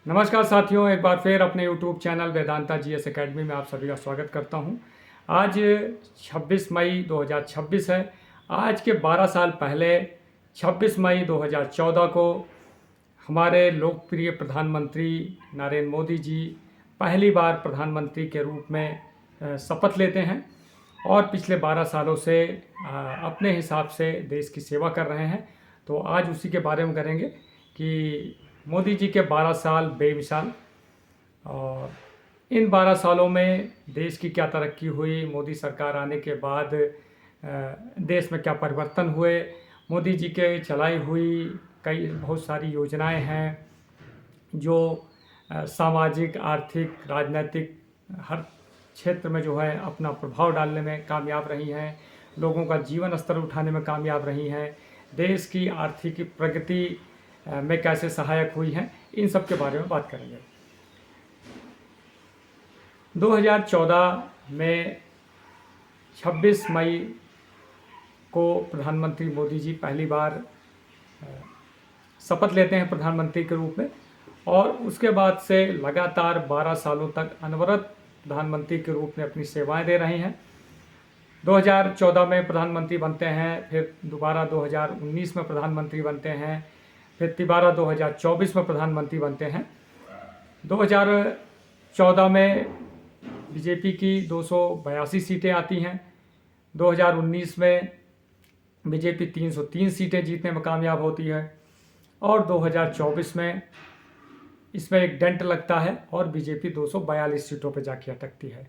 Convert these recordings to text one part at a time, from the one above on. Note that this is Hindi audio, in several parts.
नमस्कार साथियों, एक बार फिर अपने YouTube channel Vedanta GS academy में आप सभी का स्वागत करता हूं। आज 26 मई 2026 है। आज के 12 साल पहले 26 मई 2014 को हमारे लोकप्रिय प्रधानमंत्री नरेंद्र मोदी जी पहली बार प्रधानमंत्री के रूप में शपथ लेते हैं और पिछले 12 सालों से अपने हिसाब से देश की सेवा कर रहे हैं। तो आज उसी के बारे में करेंगे कि मोदी जी के 12 साल बेमिसाल और इन 12 सालों में देश की क्या तरक्की हुई, मोदी सरकार आने के बाद देश में क्या परिवर्तन हुए, मोदी जी के चलाई हुई कई बहुत सारी योजनाएं हैं जो सामाजिक, आर्थिक, राजनीतिक हर क्षेत्र में जो है अपना प्रभाव डालने में कामयाब रही हैं, लोगों का जीवन स्तर उठाने में कामयाब रही हैं, देश की आर्थिक प्रगति में कैसे सहायक हुई हैं, इन सब के बारे में बात करेंगे। 2014 में 26 मई को प्रधानमंत्री मोदी जी पहली बार शपथ लेते हैं प्रधानमंत्री के रूप में और उसके बाद से लगातार 12 सालों तक अनवरत प्रधानमंत्री के रूप में अपनी सेवाएं दे रहे हैं। 2014 में प्रधानमंत्री बनते हैं, फिर दोबारा 2019 में प्रधानमंत्री बनते हैं, फिर दोबारा 2024 में प्रधानमंत्री बनते हैं। 2014 में बीजेपी की 282 सीटें आती हैं। 2019 में बीजेपी 303 सीटें जीतने में कामयाब होती है और 2024 में इसमें एक डेंट लगता है और बीजेपी 242 सीटों पर जाके अटकती है।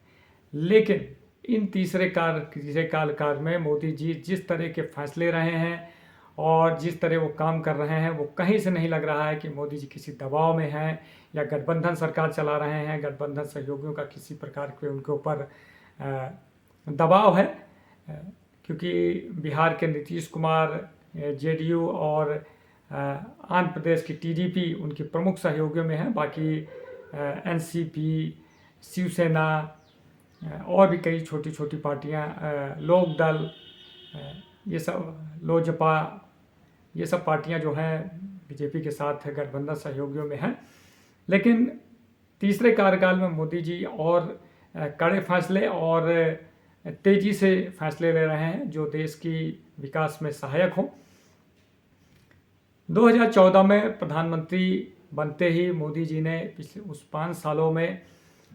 लेकिन इन तीसरे काल में मोदी जी जिस तरह के फैसले रहे हैं और जिस तरह वो काम कर रहे हैं, वो कहीं से नहीं लग रहा है कि मोदी जी किसी दबाव में हैं या गठबंधन सरकार चला रहे हैं। गठबंधन सहयोगियों का किसी प्रकार के उनके ऊपर दबाव है, क्योंकि बिहार के नीतीश कुमार जेडीयू और आंध्र प्रदेश की टीडीपी उनकी प्रमुख सहयोगियों में हैं। बाकी एनसीपी, शिवसेना और भी कई छोटी छोटी पार्टियां, लोकदल, ये सब, लोजपा, ये सब पार्टियां जो हैं बीजेपी के साथ गठबंधन सहयोगियों में हैं। लेकिन तीसरे कार्यकाल में मोदी जी और कड़े फैसले और तेज़ी से फैसले ले रहे हैं जो देश की विकास में सहायक हो। 2014 में प्रधानमंत्री बनते ही मोदी जी ने पिछले उस 5 सालों में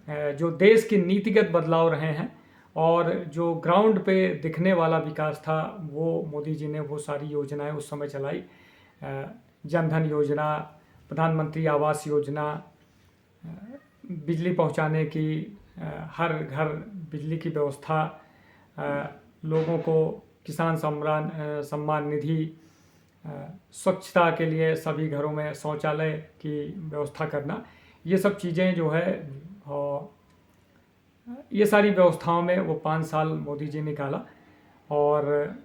जो देश के नीतिगत बदलाव रहे हैं और जो ग्राउंड पे दिखने वाला विकास था, वो मोदी जी ने वो सारी योजनाएं उस समय चलाई। जनधन योजना, प्रधानमंत्री आवास योजना, बिजली पहुंचाने की, हर घर बिजली की व्यवस्था, लोगों को किसान सम्मान निधि, स्वच्छता के लिए सभी घरों में शौचालय की व्यवस्था करना, ये सब चीज़ें जो है, और ये सारी व्यवस्थाओं में वो 5 साल मोदी जी निकाला। और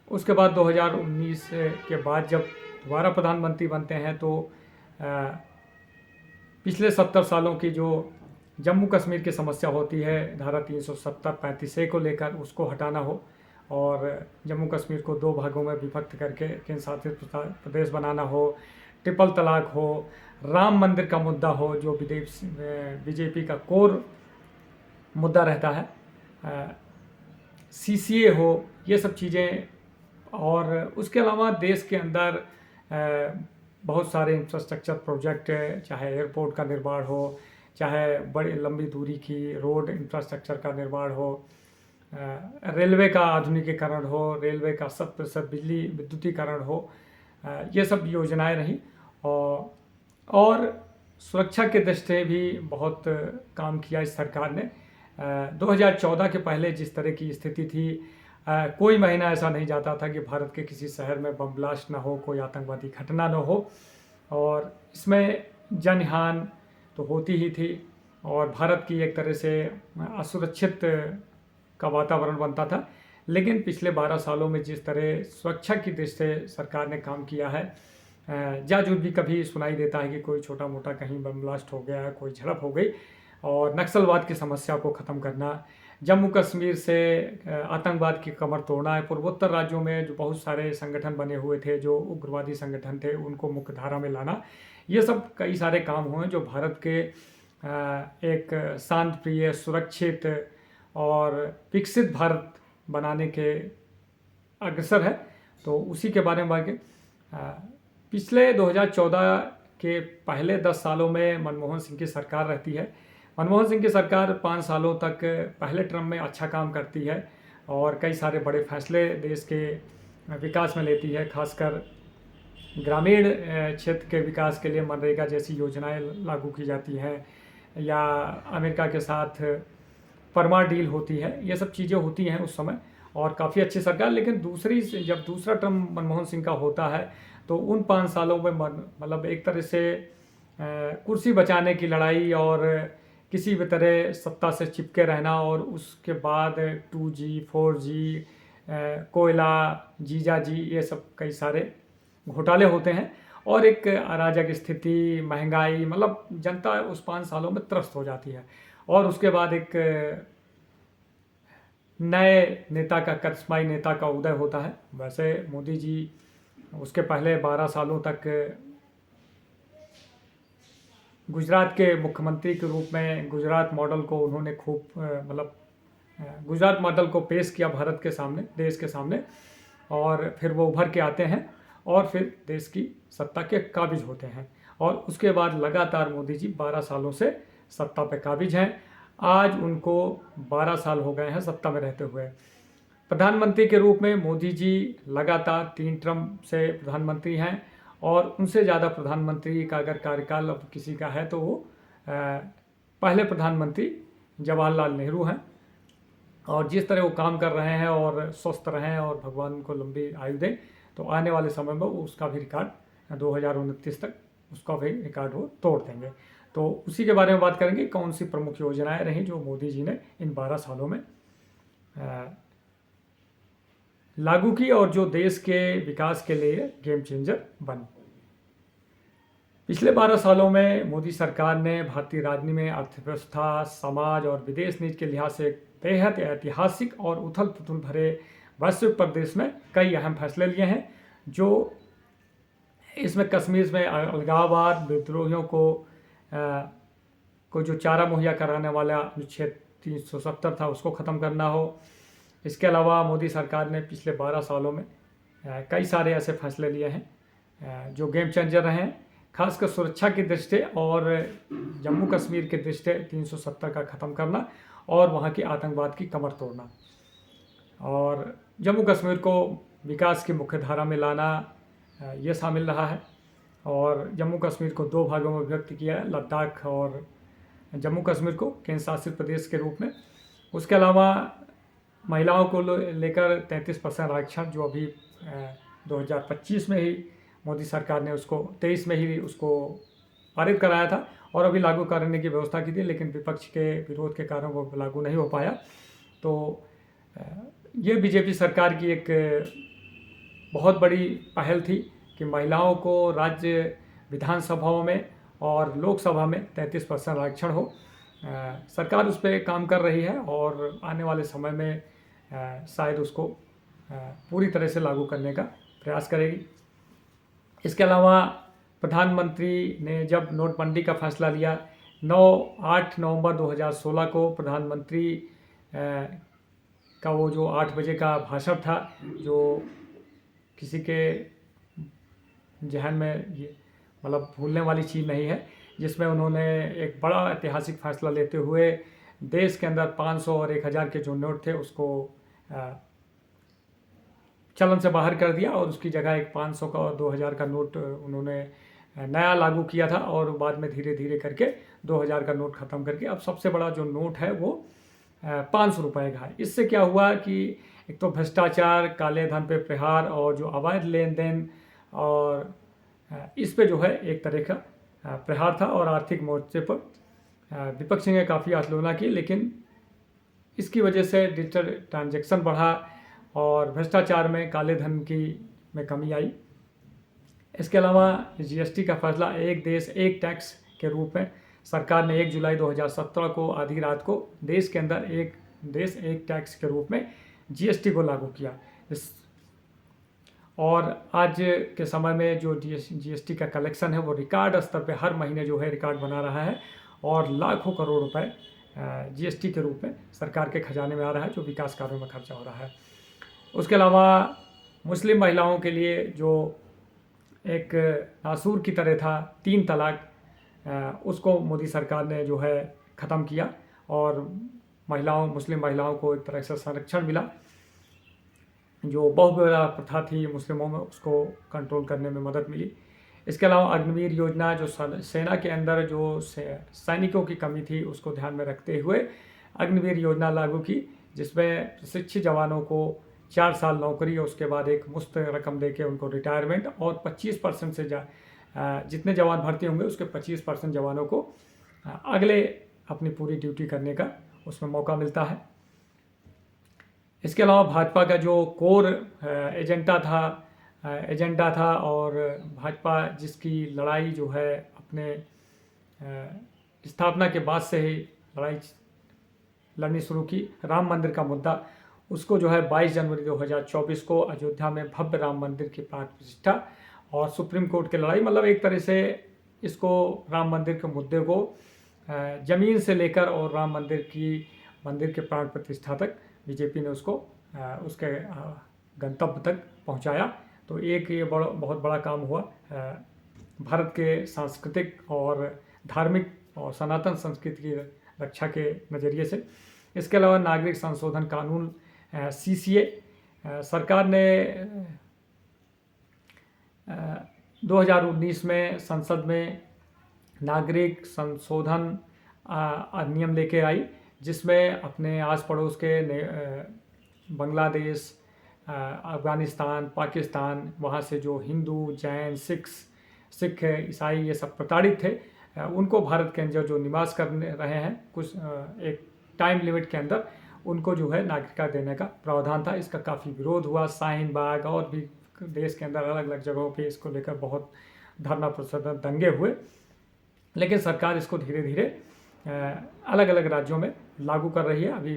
उसके बाद 2019 के बाद जब दोबारा प्रधानमंत्री बनते हैं तो पिछले 70 सालों की जो जम्मू कश्मीर की समस्या होती है, धारा 370-35A को लेकर उसको हटाना हो और जम्मू कश्मीर को 2 भागों में विभक्त करके केंद्र शासित प्रदेश बनाना हो, ट्रिपल तलाक हो, राम मंदिर का मुद्दा हो जो बीजेपी का कोर मुद्दा रहता है, सीसीए हो, ये सब चीज़ें। और उसके अलावा देश के अंदर बहुत सारे इंफ्रास्ट्रक्चर प्रोजेक्ट, चाहे एयरपोर्ट का निर्माण हो, चाहे बड़ी लंबी दूरी की रोड इंफ्रास्ट्रक्चर का निर्माण हो, रेलवे का आधुनिकीकरण हो, रेलवे का 100% बिजली विद्युतीकरण हो, ये सब योजनाएं रहीं। और सुरक्षा के दृष्टि भी बहुत काम किया इस सरकार ने। 2014 के पहले जिस तरह की स्थिति थी, कोई महीना ऐसा नहीं जाता था कि भारत के किसी शहर में बम ब्लास्ट ना हो, कोई आतंकवादी घटना ना हो, और इसमें जनहानि तो होती ही थी और भारत की एक तरह से असुरक्षित का वातावरण बनता था। लेकिन पिछले 12 सालों में जिस तरह सुरक्षा की दृष्टि से सरकार ने काम किया है, जाजूद भी कभी सुनाई देता है कि कोई छोटा मोटा कहीं बम ब्लास्ट हो गया, कोई झड़प हो गई, और नक्सलवाद की समस्या को ख़त्म करना, जम्मू कश्मीर से आतंकवाद की कमर तोड़ना है, पूर्वोत्तर राज्यों में जो बहुत सारे संगठन बने हुए थे जो उग्रवादी संगठन थे उनको मुख्य धारा में लाना, ये सब कई सारे काम हुए जो भारत के एक शांत प्रिय, सुरक्षित और विकसित भारत बनाने के अग्रसर है। तो उसी के बारे में आगे पिछले 2014 के पहले 10 सालों में मनमोहन सिंह की सरकार रहती है। मनमोहन सिंह की सरकार 5 सालों तक पहले टर्म में अच्छा काम करती है और कई सारे बड़े फैसले देश के विकास में लेती है। खासकर ग्रामीण क्षेत्र के विकास के लिए मनरेगा जैसी योजनाएं लागू की जाती हैं या अमेरिका के साथ परमार डील होती है। ये सब चीज़ें होती हैं उस समय और काफ़ी अच्छी सरकार। लेकिन जब दूसरा टर्म मनमोहन सिंह का होता है तो उन 5 सालों में मतलब एक तरह से कुर्सी बचाने की लड़ाई और किसी भी तरह सत्ता से चिपके रहना और उसके बाद 2G 4G कोयला जीजाजी ये सब कई सारे घोटाले होते हैं और एक अराजक स्थिति, महंगाई, मतलब जनता उस 5 सालों में त्रस्त हो जाती है। और उसके बाद एक नए नेता का, करिश्माई नेता का उदय होता है। वैसे मोदी जी उसके पहले 12 सालों तक गुजरात के मुख्यमंत्री के रूप में गुजरात मॉडल को उन्होंने खूब मतलब गुजरात मॉडल को पेश किया भारत के सामने, देश के सामने, और फिर वो उभर के आते हैं और फिर देश की सत्ता के काबिज होते हैं। और उसके बाद लगातार मोदी जी 12 सालों से सत्ता पे काबिज हैं। आज उनको 12 साल हो गए हैं सत्ता में रहते हुए। प्रधानमंत्री के रूप में मोदी जी लगातार 3 टर्म से प्रधानमंत्री हैं और उनसे ज़्यादा प्रधानमंत्री का अगर कार्यकाल अब किसी का है तो वो पहले प्रधानमंत्री जवाहरलाल नेहरू हैं। और जिस तरह वो काम कर रहे हैं और स्वस्थ रहें और भगवान उनको लंबी आयु दें, तो आने वाले समय में उसका भी रिकॉर्ड 2029 तक उसका भी रिकॉर्ड वो तोड़ देंगे। तो उसी के बारे में बात करेंगे, कौन सी प्रमुख योजनाएं रहीं जो मोदी जी ने इन 12 सालों में लागू की और जो देश के विकास के लिए गेम चेंजर बनी। पिछले 12 सालों में मोदी सरकार ने भारतीय राजनीति में अर्थव्यवस्था, समाज और विदेश नीति के लिहाज से बेहद ऐतिहासिक और उथल पुथल भरे वैश्विक परिदृश्य में कई अहम फैसले लिए हैं। जो इसमें कश्मीर में अलगाववाद, विद्रोहियों को जो चारा मुहैया कराने वाला अनुच्छेद 370 था उसको ख़त्म करना हो। इसके अलावा मोदी सरकार ने पिछले 12 सालों में कई सारे ऐसे फैसले लिए हैं जो गेम चेंजर रहे हैं। खासकर सुरक्षा की दृष्टि और जम्मू कश्मीर के दृष्टि 370 का ख़त्म करना और वहाँ की आतंकवाद की कमर तोड़ना और जम्मू कश्मीर को विकास की मुख्य धारा में लाना, ये शामिल रहा है। और जम्मू कश्मीर को 2 भागों में विभक्त किया है, लद्दाख और जम्मू कश्मीर को केंद्र शासित प्रदेश के रूप में। उसके अलावा महिलाओं को लेकर 33% आरक्षण जो अभी 2025 में ही मोदी सरकार ने उसको 23 में ही उसको पारित कराया था और अभी लागू करने की व्यवस्था की थी, लेकिन विपक्ष के विरोध के कारण वो लागू नहीं हो पाया। तो ये बीजेपी सरकार की एक बहुत बड़ी पहल थी कि महिलाओं को राज्य विधानसभाओं में और लोकसभा में 33% आरक्षण हो। सरकार उस पर काम कर रही है और आने वाले समय में शायद उसको पूरी तरह से लागू करने का प्रयास करेगी। इसके अलावा प्रधानमंत्री ने जब नोटबंदी का फैसला लिया 8 नवंबर 2016 को, प्रधानमंत्री का वो जो 8 बजे का भाषण था जो किसी के जहन में ये मतलब भूलने वाली चीज़ नहीं है, जिसमें उन्होंने एक बड़ा ऐतिहासिक फैसला लेते हुए देश के अंदर 500 और 1000 के जो नोट थे उसको चलन से बाहर कर दिया और उसकी जगह एक 500 का और 2000 का नोट उन्होंने नया लागू किया था और बाद में धीरे धीरे करके 2000 का नोट ख़त्म करके अब सबसे बड़ा जो नोट है वो 500 रुपये का है। इससे क्या हुआ कि एक तो भ्रष्टाचार, काले धन पे प्रहार और जो अवैध लेन देन और इस पे जो है एक तरह का प्रहार था और आर्थिक मोर्चे पर विपक्ष ने काफ़ी आलोचना की, लेकिन इसकी वजह से डिजिटल ट्रांजैक्शन बढ़ा और भ्रष्टाचार में, काले धन में कमी आई। इसके अलावा जीएसटी का फैसला एक देश एक टैक्स के रूप में सरकार ने 1 जुलाई 2017 को आधी रात को देश के अंदर एक देश एक टैक्स के रूप में जीएसटी को लागू किया। और आज के समय में जो जीएसटी का कलेक्शन है वो रिकॉर्ड स्तर पे हर महीने जो है रिकॉर्ड बना रहा है और लाखों करोड़ रुपए जीएसटी के रूप में सरकार के खजाने में आ रहा है, जो विकास कार्यों में खर्चा हो रहा है। उसके अलावा मुस्लिम महिलाओं के लिए जो एक नासूर की तरह था 3 तलाक, उसको मोदी सरकार ने जो है ख़त्म किया और मुस्लिम महिलाओं को एक तरह से संरक्षण मिला। जो बहुविवाह प्रथा थी मुस्लिमों में, उसको कंट्रोल करने में मदद मिली। इसके अलावा अग्निवीर योजना, जो सेना के अंदर जो सैनिकों की कमी थी उसको ध्यान में रखते हुए अग्निवीर योजना लागू की, जिसमें प्रशिक्षित जवानों को 4 साल नौकरी और उसके बाद एक मुफ्त रकम देके उनको रिटायरमेंट, और 25% से जितने जवान भर्ती होंगे उसके 25% जवानों को अगले अपनी पूरी ड्यूटी करने का उसमें मौका मिलता है। इसके अलावा भाजपा का जो कोर एजेंडा था और भाजपा जिसकी लड़ाई जो है अपने स्थापना के बाद से ही लड़ाई लड़नी शुरू की, राम मंदिर का मुद्दा, उसको जो है 22 जनवरी 2024 को अयोध्या में भव्य राम मंदिर की प्राण प्रतिष्ठा और सुप्रीम कोर्ट की लड़ाई, मतलब एक तरह से इसको राम मंदिर के मुद्दे को ज़मीन से लेकर और राम मंदिर के प्राण प्रतिष्ठा तक बीजेपी ने उसको उसके गंतव्य तक पहुंचाया। तो एक ये बहुत बड़ा काम हुआ भारत के सांस्कृतिक और धार्मिक और सनातन संस्कृति की रक्षा के नज़रिए से। इसके अलावा नागरिक संशोधन कानून CCA सरकार ने 2019 में संसद में नागरिक संशोधन अधिनियम लेके आई, जिसमें अपने आस पड़ोस के बांग्लादेश, अफ़गानिस्तान, पाकिस्तान, वहाँ से जो हिंदू, जैन, सिख, ईसाई ये सब प्रताड़ित थे, उनको भारत के अंदर जो निवास कर रहे हैं कुछ एक टाइम लिमिट के अंदर उनको जो है नागरिकता देने का प्रावधान था। इसका काफ़ी विरोध हुआ, शाहीन बाग और भी देश के अंदर अलग अलग जगहों पे इसको लेकर बहुत धरना प्रदर्शन, दंगे हुए, लेकिन सरकार इसको धीरे धीरे अलग अलग राज्यों में लागू कर रही है। अभी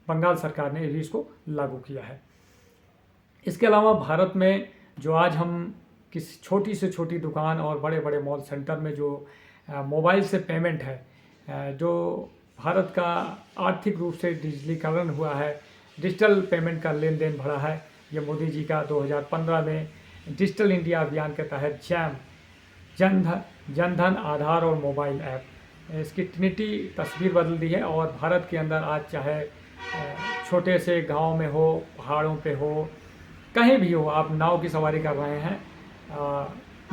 बंगाल सरकार ने भी इसको लागू किया है। इसके अलावा भारत में जो आज हम किसी छोटी से छोटी दुकान और बड़े बड़े मॉल सेंटर में जो मोबाइल से पेमेंट है, जो भारत का आर्थिक रूप से डिजिटलीकरण हुआ है, डिजिटल पेमेंट का लेन देन बढ़ा है, ये मोदी जी का 2015 में डिजिटल इंडिया अभियान के तहत जनधन, आधार और मोबाइल ऐप, इसकी ट्रिनिटी तस्वीर बदल दी है। और भारत के अंदर आज चाहे छोटे से गांव में हो, पहाड़ों पे हो, कहीं भी हो, आप नाव की सवारी कर रहे हैं,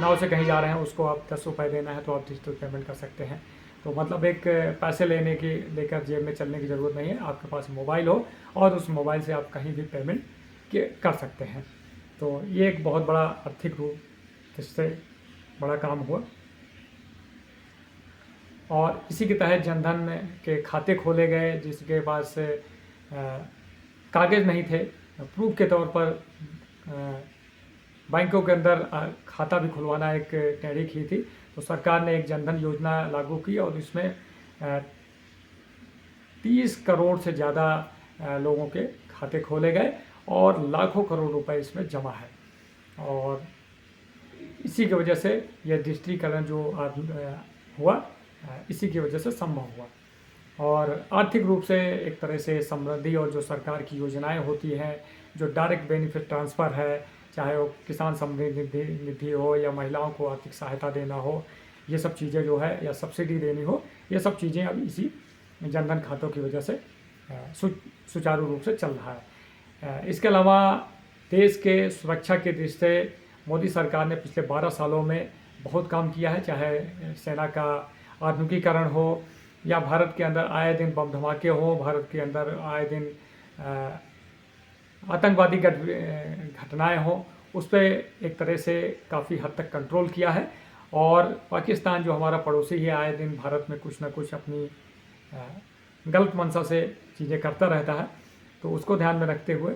नाव से कहीं जा रहे हैं, उसको आप 10 रुपये देना है तो आप डिजिटल पेमेंट कर सकते हैं। तो मतलब एक पैसे लेकर जेब में चलने की ज़रूरत नहीं है, आपके पास मोबाइल हो और उस मोबाइल से आप कहीं भी पेमेंट कर सकते हैं। तो ये एक बहुत बड़ा आर्थिक रूप से बड़ा काम हुआ। और इसी के तहत जनधन के खाते खोले गए, जिसके पास कागज़ नहीं थे, प्रूफ के तौर पर बैंकों के अंदर खाता भी खुलवाना एक टेढ़ी की थी, तो सरकार ने एक जनधन योजना लागू की और इसमें 30 करोड़ से ज़्यादा लोगों के खाते खोले गए और लाखों करोड़ रुपए इसमें जमा है। और इसी की वजह से यह डिजिटलीकरण जो हुआ, इसी की वजह से संभव हुआ। और आर्थिक रूप से एक तरह से समृद्धि और जो सरकार की योजनाएं होती हैं, जो डायरेक्ट बेनिफिट ट्रांसफ़र है, चाहे वो किसान समृद्धि निधि हो या महिलाओं को आर्थिक सहायता देना हो, ये सब चीज़ें जो है, या सब्सिडी देनी हो, ये सब चीज़ें अब इसी जनधन खातों की वजह से सुचारू रूप से चल रहा है। इसके अलावा देश के सुरक्षा के दृष्टि से मोदी सरकार ने पिछले 12 सालों में बहुत काम किया है, चाहे सेना का आधुनिकीकरण हो या भारत के अंदर आए दिन बम धमाके हो, भारत के अंदर आए दिन आतंकवादी घटनाएं हो, उस पर एक तरह से काफ़ी हद तक कंट्रोल किया है। और पाकिस्तान जो हमारा पड़ोसी है, आए दिन भारत में कुछ ना कुछ अपनी गलत मंशा से चीज़ें करता रहता है, तो उसको ध्यान में रखते हुए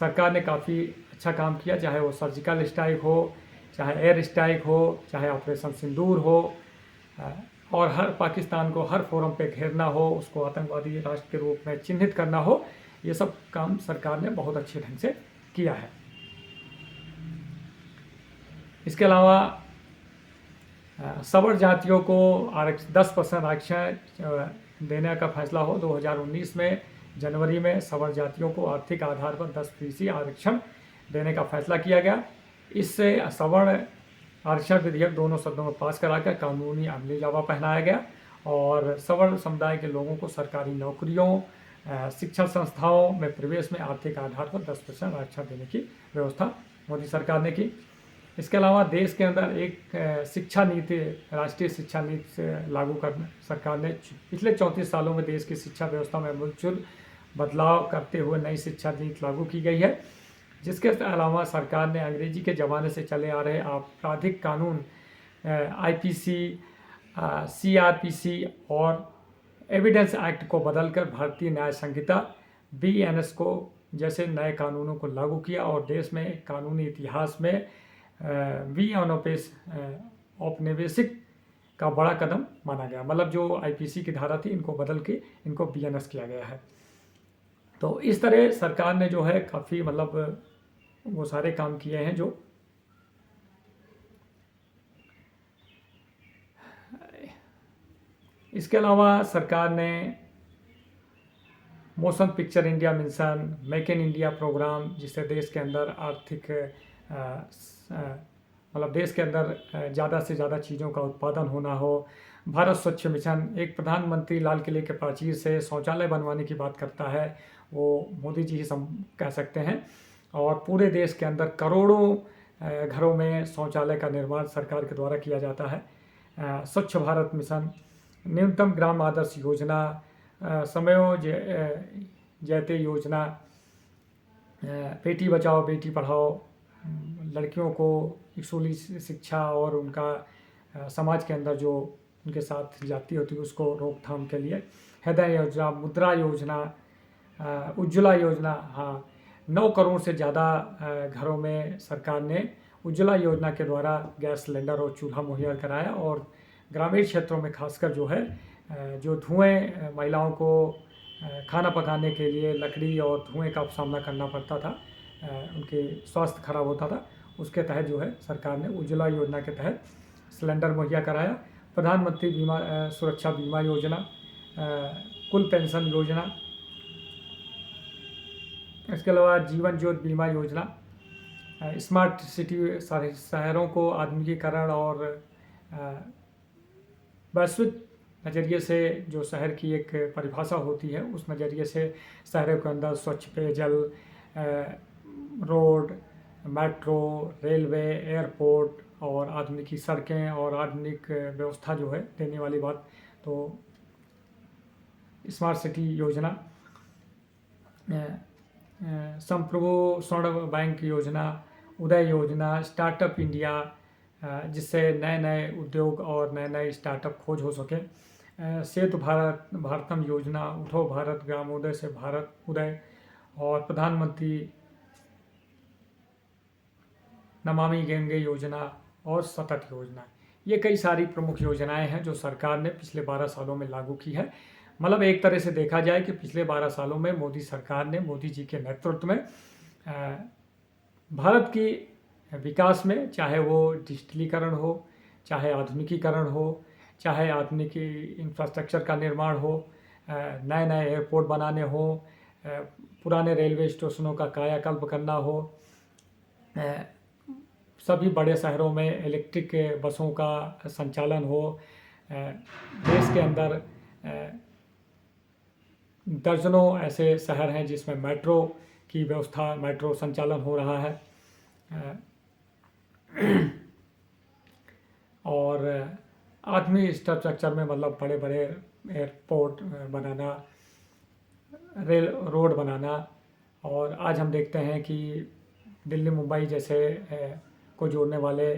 सरकार ने काफ़ी अच्छा काम किया, चाहे वो सर्जिकल स्ट्राइक हो, चाहे एयर स्ट्राइक हो, चाहे ऑपरेशन सिंदूर हो, और हर पाकिस्तान को हर फोरम पे घेरना हो, उसको आतंकवादी राष्ट्र के रूप में चिन्हित करना हो, ये सब काम सरकार ने बहुत अच्छे ढंग से किया है। इसके अलावा सवर्ण जातियों को 10% आरक्षण देने का फैसला हो। 2019 में जनवरी में सवर्ण जातियों को आर्थिक आधार पर 10% आरक्षण देने का फैसला किया गया। इससे सवर्ण आरक्षण विधेयक दोनों सदनों में पास कराकर कानूनी अमली जामा पहनाया गया और सवर्ण समुदाय के लोगों को सरकारी नौकरियों, शिक्षण संस्थाओं में प्रवेश में आर्थिक आधार पर 10% आरक्षण देने की व्यवस्था मोदी सरकार ने की। इसके अलावा देश के अंदर एक शिक्षा नीति, राष्ट्रीय शिक्षा नीति से लागू करना सरकार ने पिछले 34 सालों में देश की शिक्षा व्यवस्था में आमूलचूल बदलाव करते हुए नई शिक्षा नीति लागू की गई है। जिसके अलावा सरकार ने अंग्रेजी के ज़माने से चले आ रहे आपराधिक कानून आईपीसी, सीआरपीसी और एविडेंस एक्ट को बदलकर भारतीय न्याय संहिता बीएनएस को जैसे नए कानूनों को लागू किया और देश में कानूनी इतिहास में औपनिवेशिक का बड़ा कदम माना गया। मतलब जो आईपीसी की धारा थी इनको बदल के इनको बीएनएस किया गया है। तो इस तरह सरकार ने जो है काफ़ी मतलब वो सारे काम किए हैं। जो इसके अलावा सरकार ने motion picture India mission, make in India program, जिससे देश के अंदर आर्थिक मतलब देश के अंदर ज़्यादा से ज़्यादा चीज़ों का उत्पादन होना हो। भारत स्वच्छ मिशन, एक प्रधानमंत्री लाल किले के प्राचीर से शौचालय बनवाने की बात करता है, वो मोदी जी ही कह सकते हैं। और पूरे देश के अंदर करोड़ों घरों में शौचालय का निर्माण सरकार के द्वारा किया जाता है। स्वच्छ भारत मिशन, न्यूनतम ग्राम आदर्श योजना, समयो जयते योजना, बेटी बचाओ बेटी पढ़ाओ, लड़कियों को स्कूली शिक्षा और उनका समाज के अंदर जो उनके साथ जाती होती है उसको रोकथाम के लिए, हृदय योजना, मुद्रा योजना, उज्ज्वला योजना। हाँ, 9 करोड़ से ज़्यादा घरों में सरकार ने उज्ज्वला योजना के द्वारा गैस सिलेंडर और चूल्हा मुहैया कराया। और ग्रामीण क्षेत्रों में खासकर जो है जो धुएं महिलाओं को खाना पकाने के लिए लकड़ी और धुएं का सामना करना पड़ता था, उनके स्वास्थ्य खराब होता था, उसके तहत जो है सरकार ने उज्ज्वला योजना के तहत सिलेंडर मुहैया कराया। प्रधानमंत्री सुरक्षा बीमा योजना, कुल पेंशन योजना, इसके अलावा जीवन ज्योति बीमा योजना, स्मार्ट सिटी, शहरों को आधुनिकीकरण और वैश्विक नज़रिए से जो शहर की एक परिभाषा होती है उस नज़रिए से शहरों के अंदर स्वच्छ पेयजल, रोड, मेट्रो, रेलवे, एयरपोर्ट और आधुनिक सड़कें और आधुनिक व्यवस्था जो है देने वाली बात। तो स्मार्ट सिटी योजना, संप्रभु स्वर्ण बैंक योजना, उदय योजना, स्टार्टअप इंडिया, जिससे नए नए उद्योग और नए नए स्टार्टअप खोज हो सके, सेतु भारतम योजना, उठो भारत ग्रामोदय से भारत उदय, और प्रधानमंत्री नमामि गंगे योजना और सतत योजना। ये कई सारी प्रमुख योजनाएं हैं जो सरकार ने पिछले 12 सालों में लागू की है। मतलब एक तरह से देखा जाए कि पिछले 12 सालों में मोदी सरकार ने, मोदी जी के नेतृत्व में भारत की विकास में, चाहे वो डिजिटलीकरण हो, चाहे आधुनिकीकरण हो, चाहे आधुनिक इंफ्रास्ट्रक्चर का निर्माण हो, नए नए एयरपोर्ट बनाने हो, पुराने रेलवे स्टेशनों का कायाकल्प करना हो, सभी बड़े शहरों में इलेक्ट्रिक बसों का संचालन हो, देश के अंदर दर्जनों ऐसे शहर हैं जिसमें मेट्रो की व्यवस्था, मेट्रो संचालन हो रहा है, और आदमी इंफ्रास्ट्रक्चर में मतलब बड़े बड़े एयरपोर्ट बनाना, रेल रोड बनाना। और आज हम देखते हैं कि दिल्ली मुंबई जैसे को जोड़ने वाले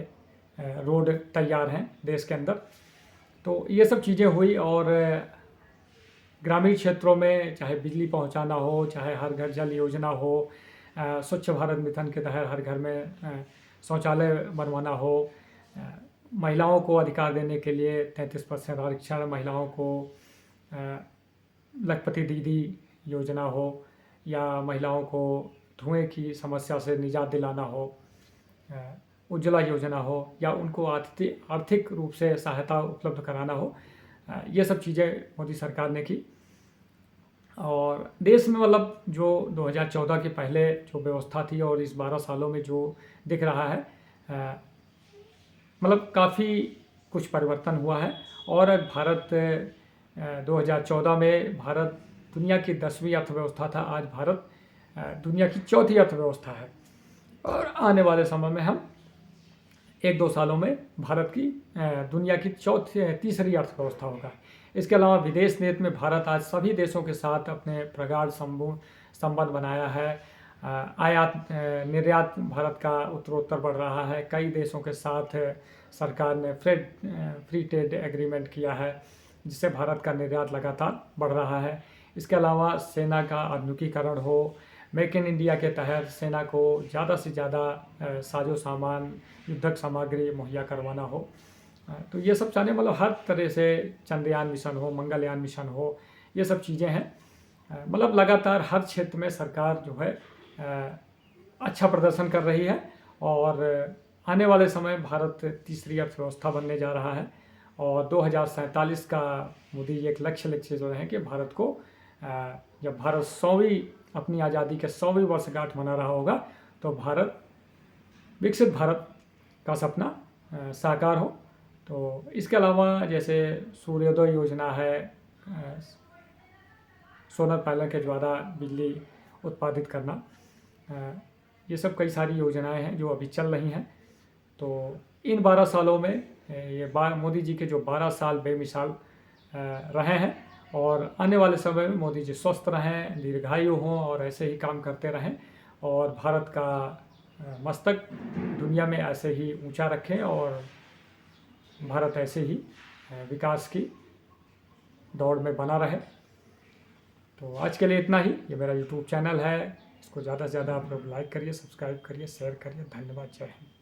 रोड तैयार हैं देश के अंदर। तो ये सब चीज़ें हुई और ग्रामीण क्षेत्रों में चाहे बिजली पहुंचाना हो, चाहे हर घर जल योजना हो, स्वच्छ भारत मिशन के तहत हर घर में शौचालय बनवाना हो, महिलाओं को अधिकार देने के लिए 33% आरक्षण, महिलाओं को लखपति दीदी योजना हो, या महिलाओं को धुएं की समस्या से निजात दिलाना हो, उज्ज्वला योजना हो, या उनको आर्थिक रूप से सहायता उपलब्ध कराना हो, ये सब चीज़ें मोदी सरकार ने की। और देश में मतलब जो 2014 के पहले जो व्यवस्था थी और इस 12 सालों में जो दिख रहा है, मतलब काफ़ी कुछ परिवर्तन हुआ है। और भारत 2014 में भारत दुनिया की 10वीं अर्थव्यवस्था था, आज भारत दुनिया की 4थी अर्थव्यवस्था है। और आने वाले समय में हम 1-2 सालों में भारत की दुनिया की तीसरी अर्थव्यवस्था होगा। इसके अलावा विदेश नीति में भारत आज सभी देशों के साथ अपने प्रगाढ़ संबंध बनाया है। आयात निर्यात भारत का उत्तरोत्तर बढ़ रहा है। कई देशों के साथ सरकार ने फ्री ट्रेड एग्रीमेंट किया है, जिससे भारत का निर्यात लगातार बढ़ रहा है। इसके अलावा सेना का आधुनिकीकरण हो, मेक इन इंडिया के तहत सेना को ज़्यादा से ज़्यादा साजो सामान, युद्धक सामग्री मुहैया करवाना हो, तो ये सब चाहने मतलब हर तरह से चंद्रयान मिशन हो, मंगलयान मिशन हो, ये सब चीज़ें हैं। मतलब लगातार हर क्षेत्र में सरकार जो है अच्छा प्रदर्शन कर रही है। और आने वाले समय भारत तीसरी अर्थव्यवस्था बनने जा रहा है। और 2047 का मोदी जी एक लक्ष्य जो है कि भारत को जब भारत 100वीं अपनी आज़ादी के 100वीं वर्षगांठ मना रहा होगा, तो भारत विकसित भारत का सपना साकार हो। तो इसके अलावा जैसे सूर्योदय योजना है, सोलर पैनल के द्वारा बिजली उत्पादित करना, ये सब कई सारी योजनाएं हैं जो अभी चल रही हैं। तो इन 12 सालों में ये मोदी जी के जो 12 साल बेमिसाल रहे हैं, और आने वाले समय में मोदी जी स्वस्थ रहें, दीर्घायु हों और ऐसे ही काम करते रहें, और भारत का मस्तक दुनिया में ऐसे ही ऊंचा रखें, और भारत ऐसे ही विकास की दौड़ में बना रहे। तो आज के लिए इतना ही। ये मेरा यूट्यूब चैनल है, इसको ज़्यादा से ज़्यादा आप लोग लाइक करिए, सब्सक्राइब करिए, शेयर करिए। धन्यवाद। जय हिंद।